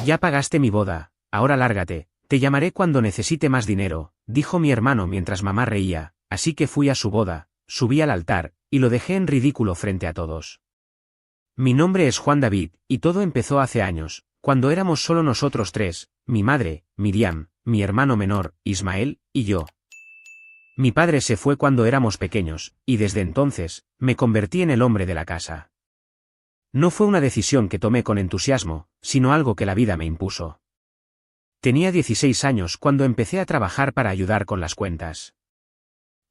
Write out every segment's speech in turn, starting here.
Ya pagaste mi boda, ahora lárgate, te llamaré cuando necesite más dinero, dijo mi hermano mientras mamá reía, así que fui a su boda, subí al altar, y lo dejé en ridículo frente a todos. Mi nombre es Juan David, y todo empezó hace años, cuando éramos solo nosotros tres, mi madre, Miriam, mi hermano menor, Ismael, y yo. Mi padre se fue cuando éramos pequeños, y desde entonces, me convertí en el hombre de la casa. No fue una decisión que tomé con entusiasmo, sino algo que la vida me impuso. Tenía 16 años cuando empecé a trabajar para ayudar con las cuentas.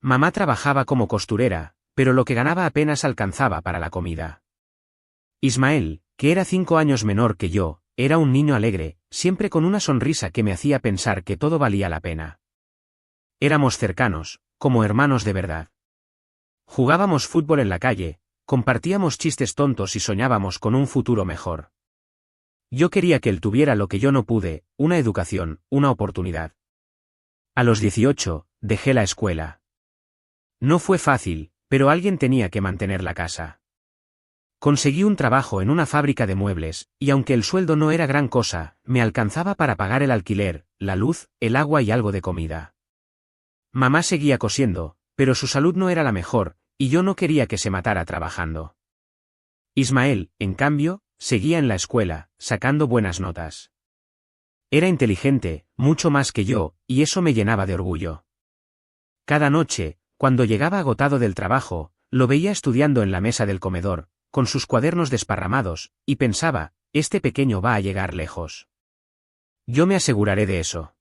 Mamá trabajaba como costurera, pero lo que ganaba apenas alcanzaba para la comida. Ismael, que era 5 años menor que yo, era un niño alegre, siempre con una sonrisa que me hacía pensar que todo valía la pena. Éramos cercanos, como hermanos de verdad. Jugábamos fútbol en la calle, compartíamos chistes tontos y soñábamos con un futuro mejor. Yo quería que él tuviera lo que yo no pude, una educación, una oportunidad. A los 18, dejé la escuela. No fue fácil, pero alguien tenía que mantener la casa. Conseguí un trabajo en una fábrica de muebles, y aunque el sueldo no era gran cosa, me alcanzaba para pagar el alquiler, la luz, el agua y algo de comida. Mamá seguía cosiendo, pero su salud no era la mejor, y yo no quería que se matara trabajando. Ismael, en cambio, seguía en la escuela, sacando buenas notas. Era inteligente, mucho más que yo, y eso me llenaba de orgullo. Cada noche, cuando llegaba agotado del trabajo, lo veía estudiando en la mesa del comedor, con sus cuadernos desparramados, y pensaba, este pequeño va a llegar lejos. Yo me aseguraré de eso.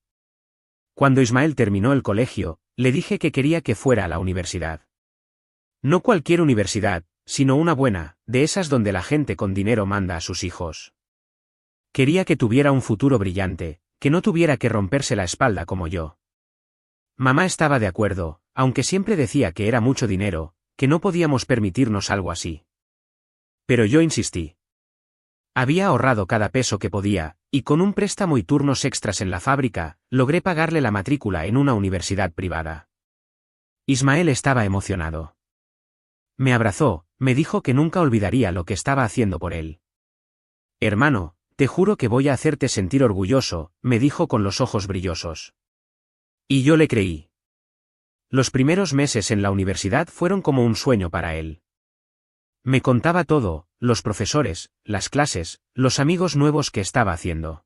Cuando Ismael terminó el colegio, le dije que quería que fuera a la universidad. No cualquier universidad, sino una buena, de esas donde la gente con dinero manda a sus hijos. Quería que tuviera un futuro brillante, que no tuviera que romperse la espalda como yo. Mamá estaba de acuerdo, aunque siempre decía que era mucho dinero, que no podíamos permitirnos algo así. Pero yo insistí. Había ahorrado cada peso que podía, y con un préstamo y turnos extras en la fábrica, logré pagarle la matrícula en una universidad privada. Ismael estaba emocionado. Me abrazó, me dijo que nunca olvidaría lo que estaba haciendo por él. Hermano, te juro que voy a hacerte sentir orgulloso, me dijo con los ojos brillosos. Y yo le creí. Los primeros meses en la universidad fueron como un sueño para él. Me contaba todo, los profesores, las clases, los amigos nuevos que estaba haciendo.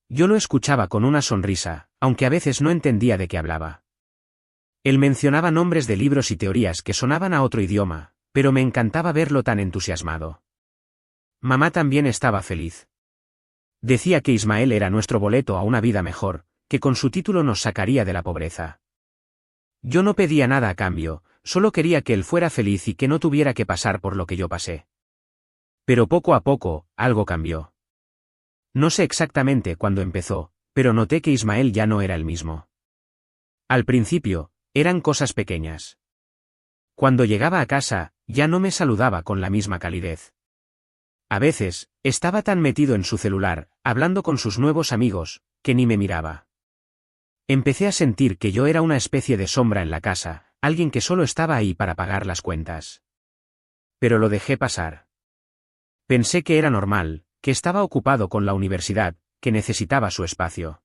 Yo lo escuchaba con una sonrisa, aunque a veces no entendía de qué hablaba. Él mencionaba nombres de libros y teorías que sonaban a otro idioma, pero me encantaba verlo tan entusiasmado. Mamá también estaba feliz. Decía que Ismael era nuestro boleto a una vida mejor, que con su título nos sacaría de la pobreza. Yo no pedía nada a cambio, solo quería que él fuera feliz y que no tuviera que pasar por lo que yo pasé. Pero poco a poco, algo cambió. No sé exactamente cuándo empezó, pero noté que Ismael ya no era el mismo. Al principio, eran cosas pequeñas. Cuando llegaba a casa, ya no me saludaba con la misma calidez. A veces, estaba tan metido en su celular, hablando con sus nuevos amigos, que ni me miraba. Empecé a sentir que yo era una especie de sombra en la casa, alguien que solo estaba ahí para pagar las cuentas. Pero lo dejé pasar. Pensé que era normal, que estaba ocupado con la universidad, que necesitaba su espacio.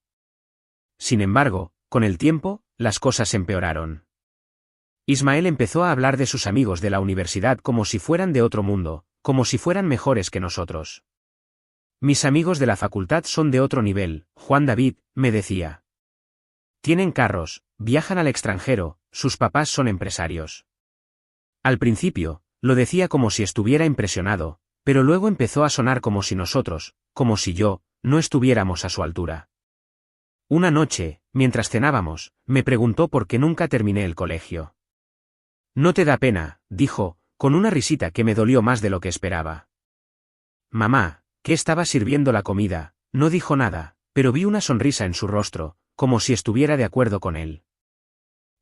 Sin embargo, con el tiempo, las cosas empeoraron. Ismael empezó a hablar de sus amigos de la universidad como si fueran de otro mundo, como si fueran mejores que nosotros. Mis amigos de la facultad son de otro nivel, Juan David, me decía. Tienen carros, viajan al extranjero, sus papás son empresarios. Al principio, lo decía como si estuviera impresionado, pero luego empezó a sonar como si nosotros, como si yo, no estuviéramos a su altura. Una noche, mientras cenábamos, me preguntó por qué nunca terminé el colegio. No te da pena, dijo, con una risita que me dolió más de lo que esperaba. Mamá, que estaba sirviendo la comida, no dijo nada, pero vi una sonrisa en su rostro, como si estuviera de acuerdo con él.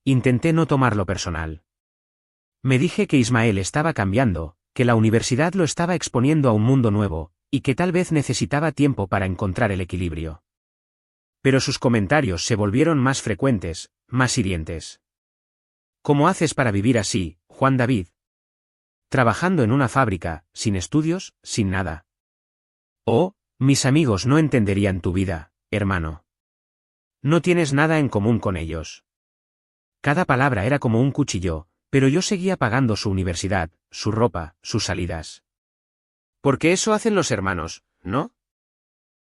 Intenté no tomarlo personal. Me dije que Ismael estaba cambiando, que la universidad lo estaba exponiendo a un mundo nuevo, y que tal vez necesitaba tiempo para encontrar el equilibrio. Pero sus comentarios se volvieron más frecuentes, más hirientes. ¿Cómo haces para vivir así, Juan David? Trabajando en una fábrica, sin estudios, sin nada. Oh, Mis amigos no entenderían tu vida, hermano. No tienes nada en común con ellos. Cada palabra era como un cuchillo, pero yo seguía pagando su universidad, su ropa, sus salidas. Porque eso hacen los hermanos, ¿no?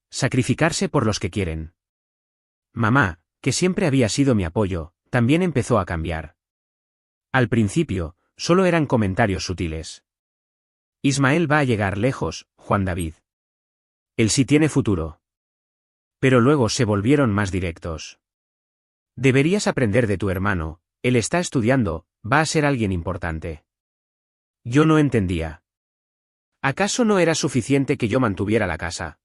Sacrificarse por los que quieren. Mamá, que siempre había sido mi apoyo, también empezó a cambiar. Al principio, solo eran comentarios sutiles. Ismael va a llegar lejos, Juan David. Él sí tiene futuro. Pero luego se volvieron más directos. Deberías aprender de tu hermano, él está estudiando, va a ser alguien importante. Yo no entendía. ¿Acaso no era suficiente que yo mantuviera la casa?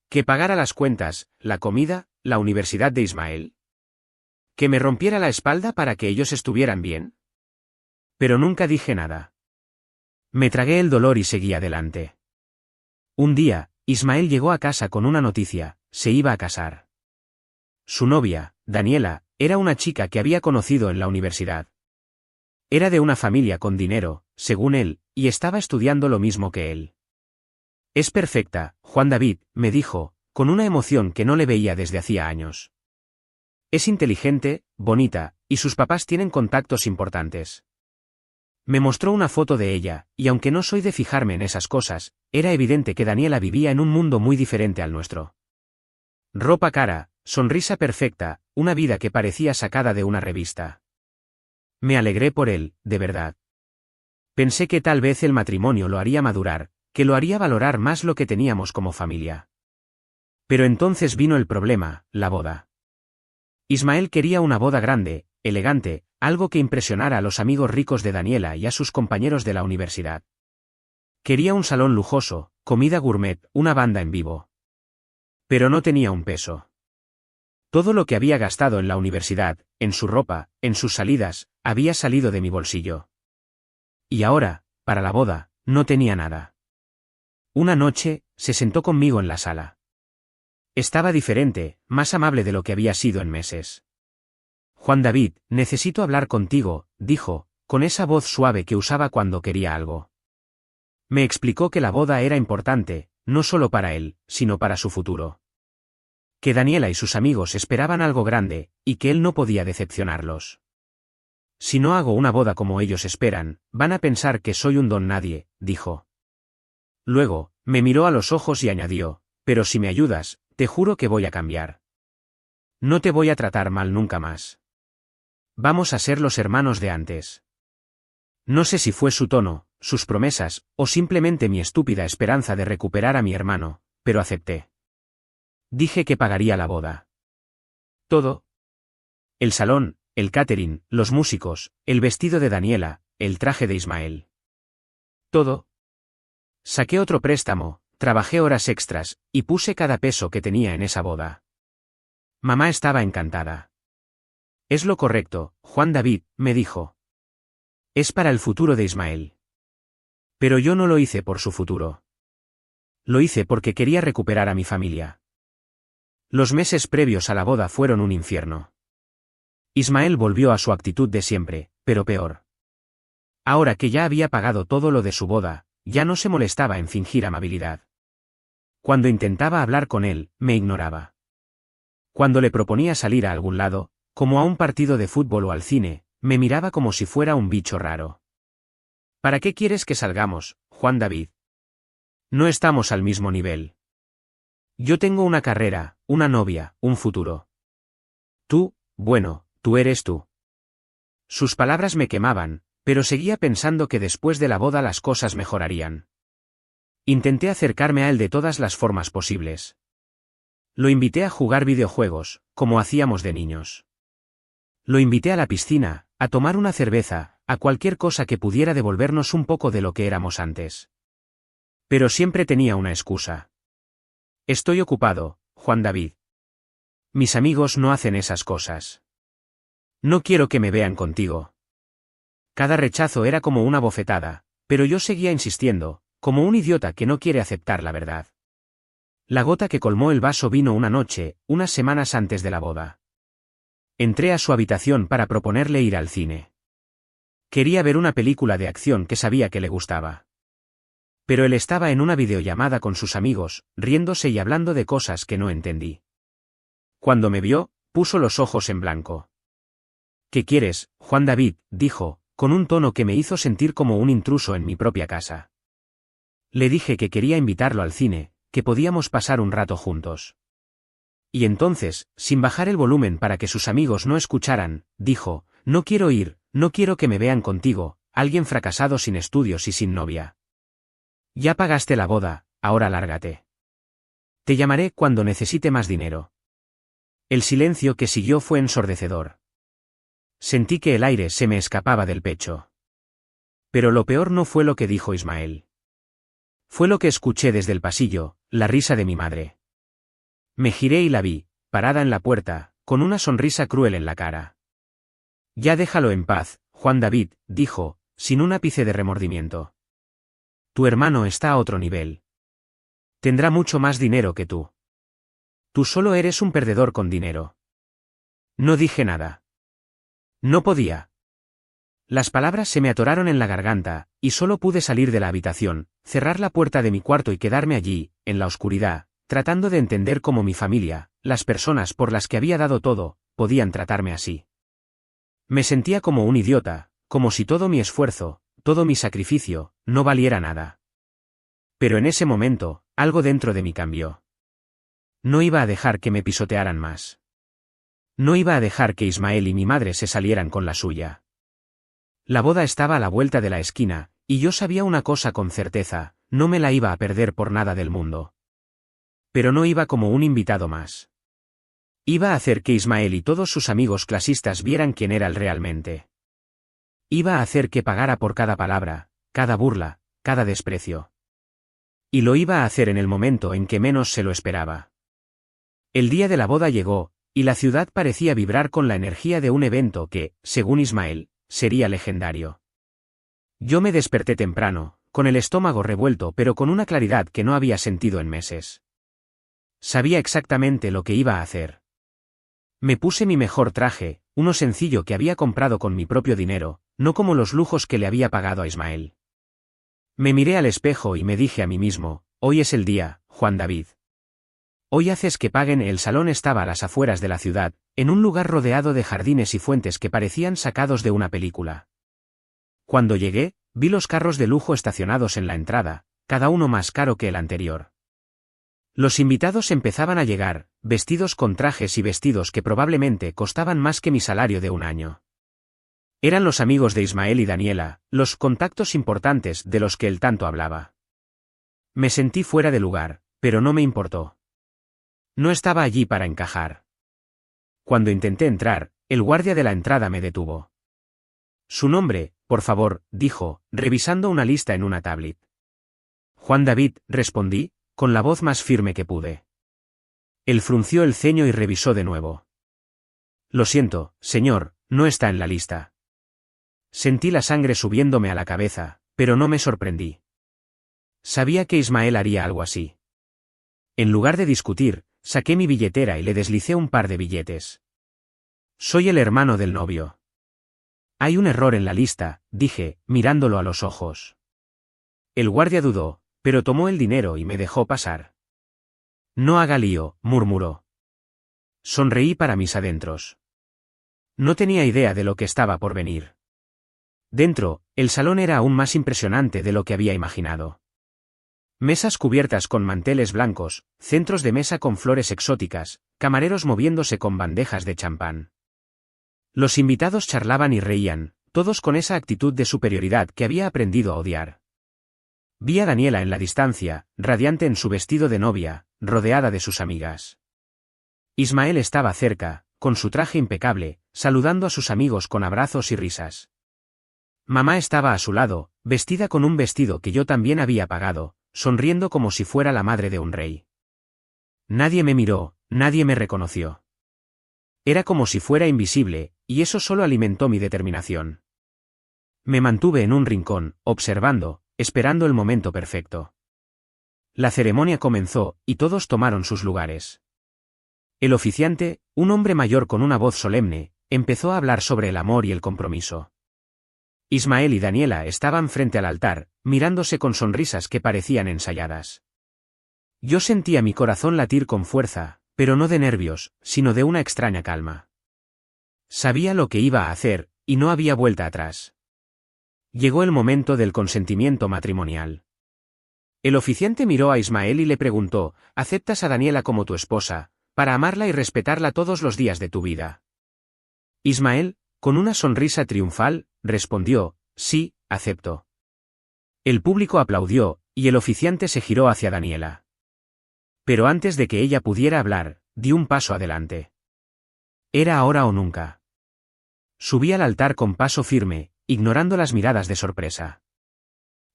¿Que pagara las cuentas, la comida, la universidad de Ismael? ¿Que me rompiera la espalda para que ellos estuvieran bien? Pero nunca dije nada. Me tragué el dolor y seguí adelante. Un día, Ismael llegó a casa con una noticia, se iba a casar. Su novia, Daniela, era una chica que había conocido en la universidad. Era de una familia con dinero, según él, y estaba estudiando lo mismo que él. Es perfecta, Juan David, me dijo, con una emoción que no le veía desde hacía años. Es inteligente, bonita, y sus papás tienen contactos importantes. Me mostró una foto de ella, y aunque no soy de fijarme en esas cosas, era evidente que Daniela vivía en un mundo muy diferente al nuestro. Ropa cara, sonrisa perfecta, una vida que parecía sacada de una revista. Me alegré por él, de verdad. Pensé que tal vez el matrimonio lo haría madurar, que lo haría valorar más lo que teníamos como familia. Pero entonces vino el problema, la boda. Ismael quería una boda grande, elegante, algo que impresionara a los amigos ricos de Daniela y a sus compañeros de la universidad. Quería un salón lujoso, comida gourmet, una banda en vivo. Pero no tenía un peso. Todo lo que había gastado en la universidad, en su ropa, en sus salidas, había salido de mi bolsillo. Y ahora, para la boda, no tenía nada. Una noche, se sentó conmigo en la sala. Estaba diferente, más amable de lo que había sido en meses. Juan David, necesito hablar contigo, dijo, con esa voz suave que usaba cuando quería algo. Me explicó que la boda era importante, no solo para él, sino para su futuro. Que Daniela y sus amigos esperaban algo grande, y que él no podía decepcionarlos. Si no hago una boda como ellos esperan, van a pensar que soy un don nadie, dijo. Luego, me miró a los ojos y añadió, pero si me ayudas, te juro que voy a cambiar. No te voy a tratar mal nunca más. Vamos a ser los hermanos de antes. No sé si fue su tono, sus promesas, o simplemente mi estúpida esperanza de recuperar a mi hermano, pero acepté. Dije que pagaría la boda. Todo. El salón, el catering, los músicos, el vestido de Daniela, el traje de Ismael. Todo. Saqué otro préstamo, trabajé horas extras, y puse cada peso que tenía en esa boda. Mamá estaba encantada. Es lo correcto, Juan David, me dijo. Es para el futuro de Ismael. Pero yo no lo hice por su futuro. Lo hice porque quería recuperar a mi familia. Los meses previos a la boda fueron un infierno. Ismael volvió a su actitud de siempre, pero peor. Ahora que ya había pagado todo lo de su boda, ya no se molestaba en fingir amabilidad. Cuando intentaba hablar con él, me ignoraba. Cuando le proponía salir a algún lado, como a un partido de fútbol o al cine, me miraba como si fuera un bicho raro. ¿Para qué quieres que salgamos, Juan David? No estamos al mismo nivel. Yo tengo una carrera, una novia, un futuro. Tú, bueno, tú eres tú. Sus palabras me quemaban, pero seguía pensando que después de la boda las cosas mejorarían. Intenté acercarme a él de todas las formas posibles. Lo invité a jugar videojuegos, como hacíamos de niños. Lo invité a la piscina, a tomar una cerveza, a cualquier cosa que pudiera devolvernos un poco de lo que éramos antes. Pero siempre tenía una excusa. Estoy ocupado, Juan David. Mis amigos no hacen esas cosas. No quiero que me vean contigo. Cada rechazo era como una bofetada, pero yo seguía insistiendo, como un idiota que no quiere aceptar la verdad. La gota que colmó el vaso vino una noche, unas semanas antes de la boda. Entré a su habitación para proponerle ir al cine. Quería ver una película de acción que sabía que le gustaba. Pero él estaba en una videollamada con sus amigos, riéndose y hablando de cosas que no entendí. Cuando me vio, puso los ojos en blanco. ¿Qué quieres, Juan David?, dijo, con un tono que me hizo sentir como un intruso en mi propia casa. Le dije que quería invitarlo al cine, que podíamos pasar un rato juntos. Y entonces, sin bajar el volumen para que sus amigos no escucharan, dijo, no quiero ir, no quiero que me vean contigo, alguien fracasado sin estudios y sin novia. Ya pagaste la boda, ahora lárgate. Te llamaré cuando necesite más dinero. El silencio que siguió fue ensordecedor. Sentí que el aire se me escapaba del pecho. Pero lo peor no fue lo que dijo Ismael. Fue lo que escuché desde el pasillo, la risa de mi madre. Me giré y la vi, parada en la puerta, con una sonrisa cruel en la cara. Ya déjalo en paz, Juan David, dijo, sin un ápice de remordimiento. Tu hermano está a otro nivel. Tendrá mucho más dinero que tú. Tú solo eres un perdedor con dinero. No dije nada. No podía. Las palabras se me atoraron en la garganta, y solo pude salir de la habitación, cerrar la puerta de mi cuarto y quedarme allí, en la oscuridad, tratando de entender cómo mi familia, las personas por las que había dado todo, podían tratarme así. Me sentía como un idiota, como si todo mi esfuerzo, todo mi sacrificio, no valiera nada. Pero en ese momento, algo dentro de mí cambió. No iba a dejar que me pisotearan más. No iba a dejar que Ismael y mi madre se salieran con la suya. La boda estaba a la vuelta de la esquina, y yo sabía una cosa con certeza, no me la iba a perder por nada del mundo. Pero no iba como un invitado más. Iba a hacer que Ismael y todos sus amigos clasistas vieran quién era él realmente. Iba a hacer que pagara por cada palabra, cada burla, cada desprecio. Y lo iba a hacer en el momento en que menos se lo esperaba. El día de la boda llegó, y la ciudad parecía vibrar con la energía de un evento que, según Ismael, sería legendario. Yo me desperté temprano, con el estómago revuelto pero con una claridad que no había sentido en meses. Sabía exactamente lo que iba a hacer. Me puse mi mejor traje, uno sencillo que había comprado con mi propio dinero, no como los lujos que le había pagado a Ismael. Me miré al espejo y me dije a mí mismo, hoy es el día, Juan David. Hoy haces que paguen. El salón estaba a las afueras de la ciudad, en un lugar rodeado de jardines y fuentes que parecían sacados de una película. Cuando llegué, vi los carros de lujo estacionados en la entrada, cada uno más caro que el anterior. Los invitados empezaban a llegar, vestidos con trajes y vestidos que probablemente costaban más que mi salario de un año. Eran los amigos de Ismael y Daniela, los contactos importantes de los que él tanto hablaba. Me sentí fuera de lugar, pero no me importó. No estaba allí para encajar. Cuando intenté entrar, el guardia de la entrada me detuvo. Su nombre, por favor, dijo, revisando una lista en una tablet. Juan David, respondí, con la voz más firme que pude. Él frunció el ceño y revisó de nuevo. Lo siento, señor, no está en la lista. Sentí la sangre subiéndome a la cabeza, pero no me sorprendí. Sabía que Ismael haría algo así. En lugar de discutir, saqué mi billetera y le deslicé un par de billetes. Soy el hermano del novio. Hay un error en la lista, dije, mirándolo a los ojos. El guardia dudó, pero tomó el dinero y me dejó pasar. No haga lío, murmuró. Sonreí para mis adentros. No tenía idea de lo que estaba por venir. Dentro, el salón era aún más impresionante de lo que había imaginado. Mesas cubiertas con manteles blancos, centros de mesa con flores exóticas, camareros moviéndose con bandejas de champán. Los invitados charlaban y reían, todos con esa actitud de superioridad que había aprendido a odiar. Vi a Daniela en la distancia, radiante en su vestido de novia, rodeada de sus amigas. Ismael estaba cerca, con su traje impecable, saludando a sus amigos con abrazos y risas. Mamá estaba a su lado, vestida con un vestido que yo también había pagado, sonriendo como si fuera la madre de un rey. Nadie me miró, nadie me reconoció. Era como si fuera invisible, y eso solo alimentó mi determinación. Me mantuve en un rincón, observando, esperando el momento perfecto. La ceremonia comenzó, y todos tomaron sus lugares. El oficiante, un hombre mayor con una voz solemne, empezó a hablar sobre el amor y el compromiso. Ismael y Daniela estaban frente al altar, mirándose con sonrisas que parecían ensayadas. Yo sentía mi corazón latir con fuerza, pero no de nervios, sino de una extraña calma. Sabía lo que iba a hacer, y no había vuelta atrás. Llegó el momento del consentimiento matrimonial. El oficiante miró a Ismael y le preguntó: ¿aceptas a Daniela como tu esposa, para amarla y respetarla todos los días de tu vida? Ismael, con una sonrisa triunfal, respondió: sí, acepto. El público aplaudió, y el oficiante se giró hacia Daniela. Pero antes de que ella pudiera hablar, dio un paso adelante. Era ahora o nunca. Subí al altar con paso firme, ignorando las miradas de sorpresa.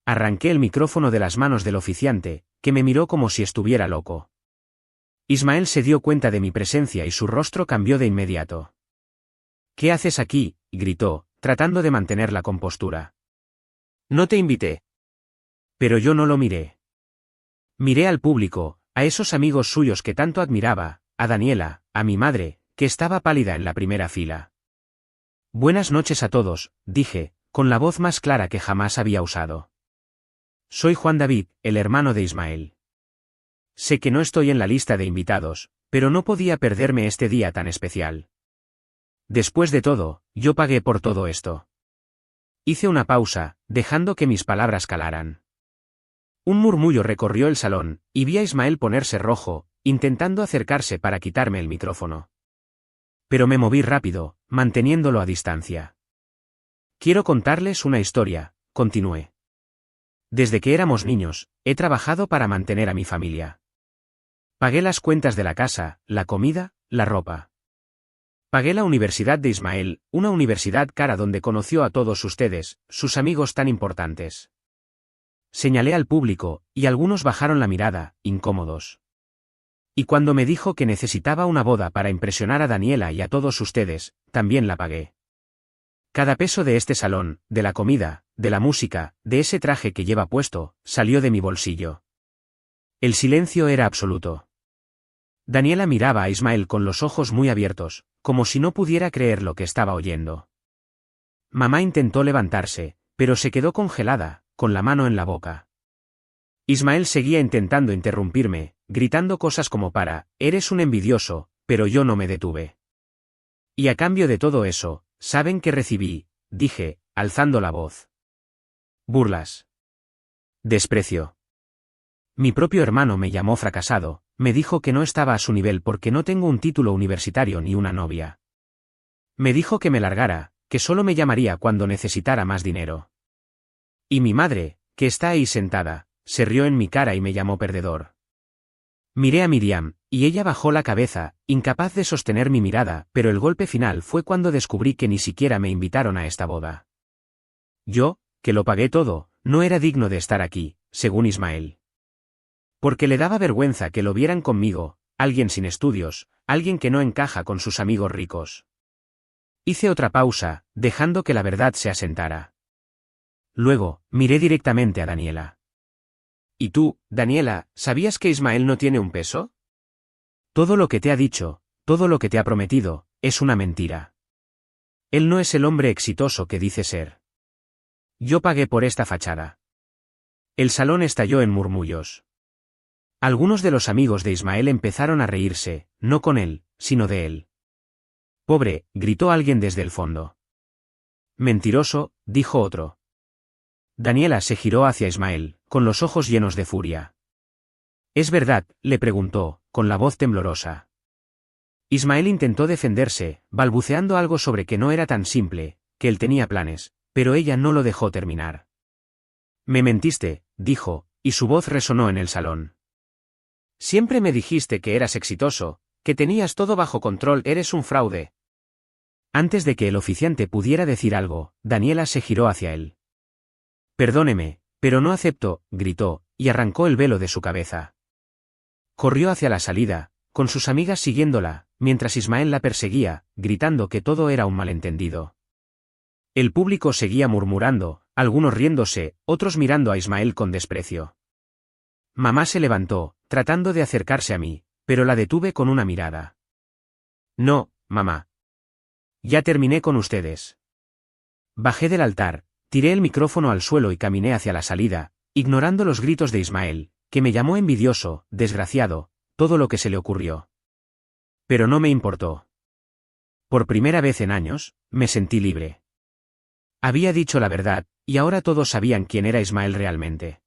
Arranqué el micrófono de las manos del oficiante, que me miró como si estuviera loco. Ismael se dio cuenta de mi presencia y su rostro cambió de inmediato. ¿Qué haces aquí?, gritó, tratando de mantener la compostura. No te invité. Pero yo no lo miré. Miré al público, a esos amigos suyos que tanto admiraba, a Daniela, a mi madre, que estaba pálida en la primera fila. Buenas noches a todos, dije, con la voz más clara que jamás había usado. Soy Juan David, el hermano de Ismael. Sé que no estoy en la lista de invitados, pero no podía perderme este día tan especial. Después de todo, yo pagué por todo esto. Hice una pausa, dejando que mis palabras calaran. Un murmullo recorrió el salón, y vi a Ismael ponerse rojo, intentando acercarse para quitarme el micrófono. Pero me moví rápido, manteniéndolo a distancia. Quiero contarles una historia, continué. Desde que éramos niños, he trabajado para mantener a mi familia. Pagué las cuentas de la casa, la comida, la ropa. Pagué la universidad de Ismael, una universidad cara donde conoció a todos ustedes, sus amigos tan importantes. Señalé al público, y algunos bajaron la mirada, incómodos. Y cuando me dijo que necesitaba una boda para impresionar a Daniela y a todos ustedes, también la pagué. Cada peso de este salón, de la comida, de la música, de ese traje que lleva puesto, salió de mi bolsillo. El silencio era absoluto. Daniela miraba a Ismael con los ojos muy abiertos, como si no pudiera creer lo que estaba oyendo. Mamá intentó levantarse, pero se quedó congelada, con la mano en la boca. Ismael seguía intentando interrumpirme, gritando cosas como eres un envidioso, pero yo no me detuve. Y a cambio de todo eso, ¿saben qué recibí?, dije, alzando la voz. Burlas. Desprecio. Mi propio hermano me llamó fracasado, me dijo que no estaba a su nivel porque no tengo un título universitario ni una novia. Me dijo que me largara, que solo me llamaría cuando necesitara más dinero. Y mi madre, que está ahí sentada, se rió en mi cara y me llamó perdedor. Miré a Miriam, y ella bajó la cabeza, incapaz de sostener mi mirada, pero el golpe final fue cuando descubrí que ni siquiera me invitaron a esta boda. Yo, que lo pagué todo, no era digno de estar aquí, según Ismael. Porque le daba vergüenza que lo vieran conmigo, alguien sin estudios, alguien que no encaja con sus amigos ricos. Hice otra pausa, dejando que la verdad se asentara. Luego, miré directamente a Daniela. ¿Y tú, Daniela, sabías que Ismael no tiene un peso? Todo lo que te ha dicho, todo lo que te ha prometido, es una mentira. Él no es el hombre exitoso que dice ser. Yo pagué por esta fachada. El salón estalló en murmullos. Algunos de los amigos de Ismael empezaron a reírse, no con él, sino de él. Pobre, gritó alguien desde el fondo. Mentiroso, dijo otro. Daniela se giró hacia Ismael, con los ojos llenos de furia. ¿Es verdad?, le preguntó, con la voz temblorosa. Ismael intentó defenderse, balbuceando algo sobre que no era tan simple, que él tenía planes, pero ella no lo dejó terminar. Me mentiste, dijo, y su voz resonó en el salón. Siempre me dijiste que eras exitoso, que tenías todo bajo control, eres un fraude. Antes de que el oficiante pudiera decir algo, Daniela se giró hacia él. Perdóneme, pero no acepto, gritó, y arrancó el velo de su cabeza. Corrió hacia la salida, con sus amigas siguiéndola, mientras Ismael la perseguía, gritando que todo era un malentendido. El público seguía murmurando, algunos riéndose, otros mirando a Ismael con desprecio. Mamá se levantó, tratando de acercarse a mí, pero la detuve con una mirada. No, mamá. Ya terminé con ustedes. Bajé del altar, Tiré el micrófono al suelo y caminé hacia la salida, ignorando los gritos de Ismael, que me llamó envidioso, desgraciado, todo lo que se le ocurrió. Pero no me importó. Por primera vez en años, me sentí libre. Había dicho la verdad, y ahora todos sabían quién era Ismael realmente.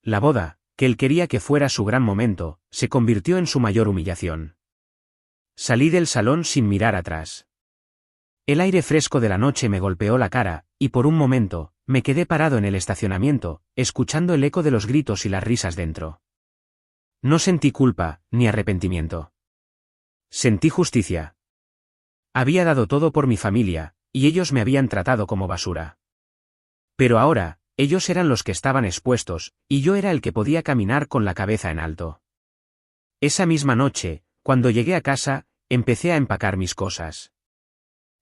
La boda, que él quería que fuera su gran momento, se convirtió en su mayor humillación. Salí del salón sin mirar atrás. El aire fresco de la noche me golpeó la cara, y por un momento, me quedé parado en el estacionamiento, escuchando el eco de los gritos y las risas dentro. No sentí culpa, ni arrepentimiento. Sentí justicia. Había dado todo por mi familia, y ellos me habían tratado como basura. Pero ahora, ellos eran los que estaban expuestos, y yo era el que podía caminar con la cabeza en alto. Esa misma noche, cuando llegué a casa, empecé a empacar mis cosas.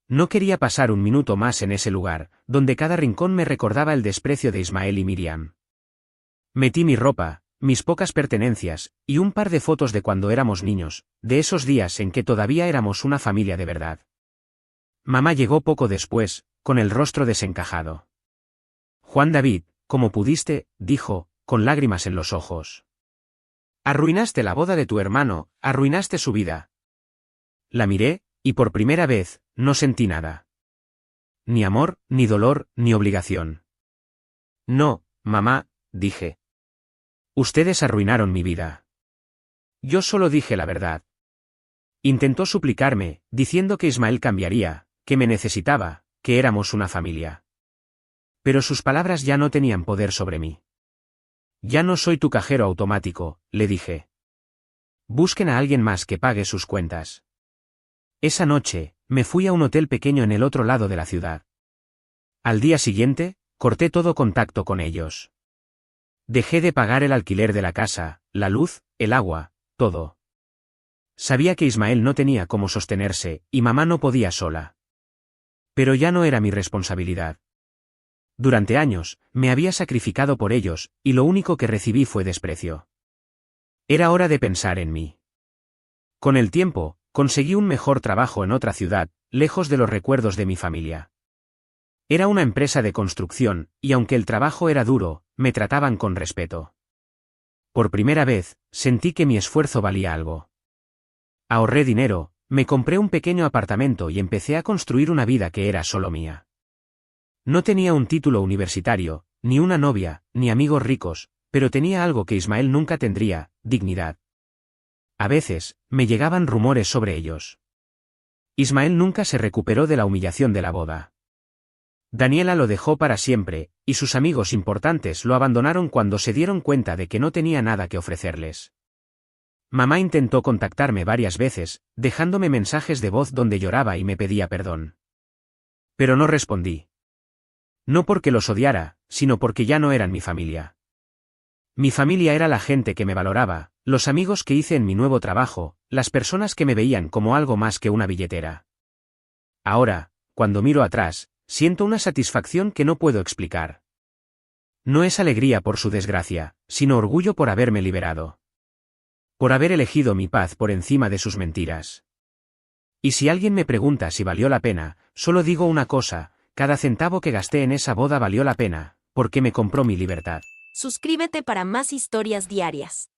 No quería pasar un minuto más en ese lugar, donde cada rincón me recordaba el desprecio de Ismael y Miriam. Metí mi ropa, mis pocas pertenencias, y un par de fotos de cuando éramos niños, de esos días en que todavía éramos una familia de verdad. Mamá llegó poco después, con el rostro desencajado. Juan David, como pudiste, dijo, con lágrimas en los ojos. Arruinaste la boda de tu hermano, arruinaste su vida. La miré, y por primera vez, no sentí nada. Ni amor, ni dolor, ni obligación. No, mamá, dije. Ustedes arruinaron mi vida. Yo solo dije la verdad. Intentó suplicarme, diciendo que Ismael cambiaría, que me necesitaba, que éramos una familia. Pero sus palabras ya no tenían poder sobre mí. Ya no soy tu cajero automático, le dije. Busquen a alguien más que pague sus cuentas. Esa noche, me fui a un hotel pequeño en el otro lado de la ciudad. Al día siguiente, corté todo contacto con ellos. Dejé de pagar el alquiler de la casa, la luz, el agua, todo. Sabía que Ismael no tenía cómo sostenerse, y mamá no podía sola. Pero ya no era mi responsabilidad. Durante años, me había sacrificado por ellos, y lo único que recibí fue desprecio. Era hora de pensar en mí. Con el tiempo, conseguí un mejor trabajo en otra ciudad, lejos de los recuerdos de mi familia. Era una empresa de construcción, y aunque el trabajo era duro, me trataban con respeto. Por primera vez, sentí que mi esfuerzo valía algo. Ahorré dinero, me compré un pequeño apartamento y empecé a construir una vida que era solo mía. No tenía un título universitario, ni una novia, ni amigos ricos, pero tenía algo que Ismael nunca tendría, dignidad. A veces, me llegaban rumores sobre ellos. Ismael nunca se recuperó de la humillación de la boda. Daniela lo dejó para siempre, y sus amigos importantes lo abandonaron cuando se dieron cuenta de que no tenía nada que ofrecerles. Mamá intentó contactarme varias veces, dejándome mensajes de voz donde lloraba y me pedía perdón. Pero no respondí. No porque los odiara, sino porque ya no eran mi familia. Mi familia era la gente que me valoraba, los amigos que hice en mi nuevo trabajo, las personas que me veían como algo más que una billetera. Ahora, cuando miro atrás, siento una satisfacción que no puedo explicar. No es alegría por su desgracia, sino orgullo por haberme liberado. Por haber elegido mi paz por encima de sus mentiras. Y si alguien me pregunta si valió la pena, solo digo una cosa, cada centavo que gasté en esa boda valió la pena, porque me compró mi libertad. Suscríbete para más historias diarias.